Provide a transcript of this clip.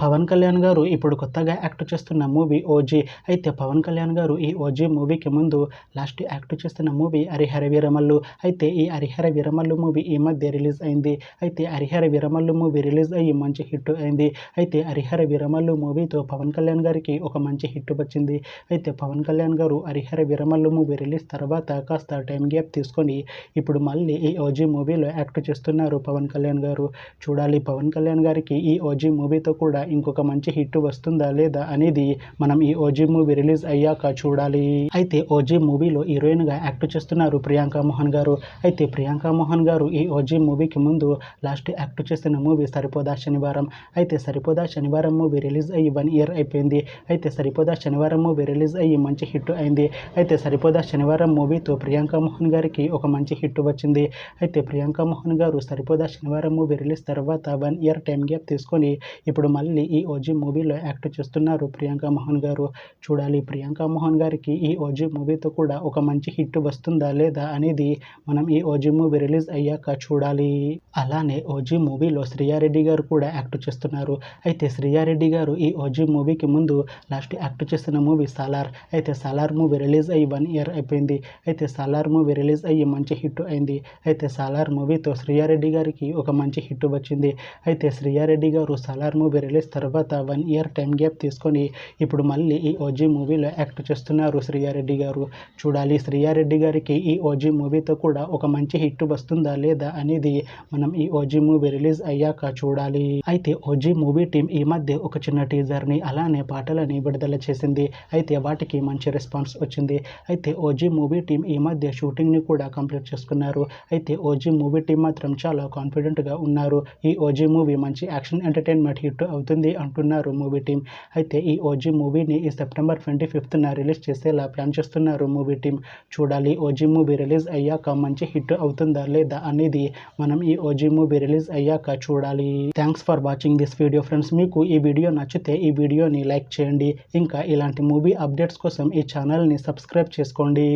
పవన్ కళ్యాణ్ గారు ఇప్పుడు కొత్తగా యాక్ట్ చేస్తున్న మూవీ ఓజీ. అయితే పవన్ కళ్యాణ్ గారు ఈ ఓజీ మూవీకి ముందు లాస్ట్ యాక్ట్ చేస్తున్న మూవీ హరిహర వీరమల్లు. అయితే ఈ హరిహర వీరమల్లు మూవీ ఈ మధ్య రిలీజ్ అయింది. అయితే హరిహర వీరమల్లు మూవీ రిలీజ్ అయ్యి మంచి హిట్ అయింది. అయితే హరిహర వీరమల్లు మూవీతో పవన్ కళ్యాణ్ గారికి ఒక మంచి హిట్ వచ్చింది. అయితే పవన్ కళ్యాణ్ గారు హరిహర వీరమల్లు మూవీ రిలీజ్ తర్వాత కాస్త టైం గ్యాప్ తీసుకొని ఇప్పుడు మళ్ళీ ఈ ఓజీ మూవీలో యాక్ట్ చేస్తున్నారు పవన్ కళ్యాణ్ గారు. చూడాలి పవన్ కళ్యాణ్ గారికి ఈ ఓజీ మూవీతో కూడా ఇంకొక మంచి హిట్ వస్తుందా లేదా అనేది మనం ఈ ఓజీ మూవీ రిలీజ్ అయ్యాక చూడాలి. అయితే ఓజీ మూవీలో హీరోయిన్ గా యాక్ట్ చేస్తున్నారు ప్రియాంక మోహన్ గారు. అయితే ప్రియాంక మోహన్ గారు ఈ ఓజీ మూవీకి ముందు లాస్ట్ యాక్ట్ చేసిన మూవీ సరిపోదా శనివారం. అయితే సరిపోదా శనివారం మూవీ రిలీజ్ అయ్యి 1 year అయిపోయింది. అయితే సరిపోదా శనివారం మూవీ రిలీజ్ అయ్యి మంచి హిట్ అయింది. అయితే సరిపోదా శనివారం మూవీతో ప్రియాంక మోహన్ గారికి ఒక మంచి హిట్ వచ్చింది. అయితే ప్రియాంక మోహన్ గారు సరిపోదా శనివారం మూవీ రిలీజ్ తర్వాత 1 year టైం గ్యాప్ తీసుకొని ఇప్పుడు మళ్ళీ ఈ ఓజీ మూవీలో యాక్ట్ చేస్తున్నారు ప్రియాంక మోహన్ గారు. చూడాలి ప్రియాంక మోహన్ గారికి ఈ ఓజీ మూవీతో కూడా ఒక మంచి హిట్ వస్తుందా లేదా అనేది మనం ఈ ఓజీ మూవీ రిలీజ్ అయ్యాక చూడాలి. అలానే ఓజీ మూవీలో శ్రీయారెడ్డి గారు కూడా యాక్ట్ చేస్తున్నారు. అయితే శ్రీయారెడ్డి గారు ఈ ఓజీ మూవీకి ముందు లాస్ట్ యాక్ట్ చేసిన మూవీ సాలార్. అయితే సాలార్ మూవీ రిలీజ్ అయ్యి 1 year అయిపోయింది. అయితే సాలార్ మూవీ రిలీజ్ అయ్యి మంచి హిట్ అయింది. అయితే సాలార్ మూవీతో శ్రీయారెడ్డి గారికి ఒక మంచి హిట్ వచ్చింది. అయితే శ్రీయారెడ్డి గారు సాలార్ మూవీ రిలీజ్ తర్వాత 1 year టైం గ్యాప్ తీసుకొని ఇప్పుడు మళ్ళీ ఈ ఓజీ మూవీలో యాక్ట్ చేస్తున్నారు శ్రీయారెడ్డి గారు. చూడాలి శ్రీయారెడ్డి గారికి ఈ ఓజీ మూవీతో కూడా ఒక మంచి హిట్ వస్తుందా లేదా అనేది మనం ఈ ఓజీ మూవీ రిలీజ్ అయ్యాక చూడాలి. అయితే ఓజీ మూవీ టీం ఈ మధ్య ఒక చిన్న టీజర్ని అలానే పాటలని విడుదల చేసింది. అయితే వాటికి మంచి రెస్పాన్స్ వచ్చింది. అయితే ఓజీ మూవీ టీం ఈ మధ్య షూటింగ్ని కూడా కంప్లీట్ చేసుకున్నారు. అయితే ఓజీ మూవీ టీం మాత్రం చాలా కాన్ఫిడెంట్గా ఉన్నారు. ఈ ఓజీ మూవీ మంచి యాక్షన్ ఎంటర్టైన్మెంట్ హిట్ అవుతుంది అంటున్నారు మూవీ టీం. అయితే ఈ ఓజీ మూవీని ఈ September 25th రిలీజ్ చేసేలా ప్లాన్ చేస్తున్నారు మూవీ టీం. చూడాలి ఓజీ మూవీ రిలీజ్ అయ్యాక మంచి హిట్ అవుతుందా లేదా అనేది మనం ఈ ఓజీ మూవీ రిలీజ్ అయ్యాక చూడాలి. Thanks for watching this video friends. మీకు ఈ వీడియో నచ్చితే ఈ వీడియోని లైక్ చేయండి. ఇంకా ఇలాంటి మూవీ అప్డేట్స్ కోసం ఈ ఛానల్ని సబ్స్క్రైబ్ చేసుకోండి.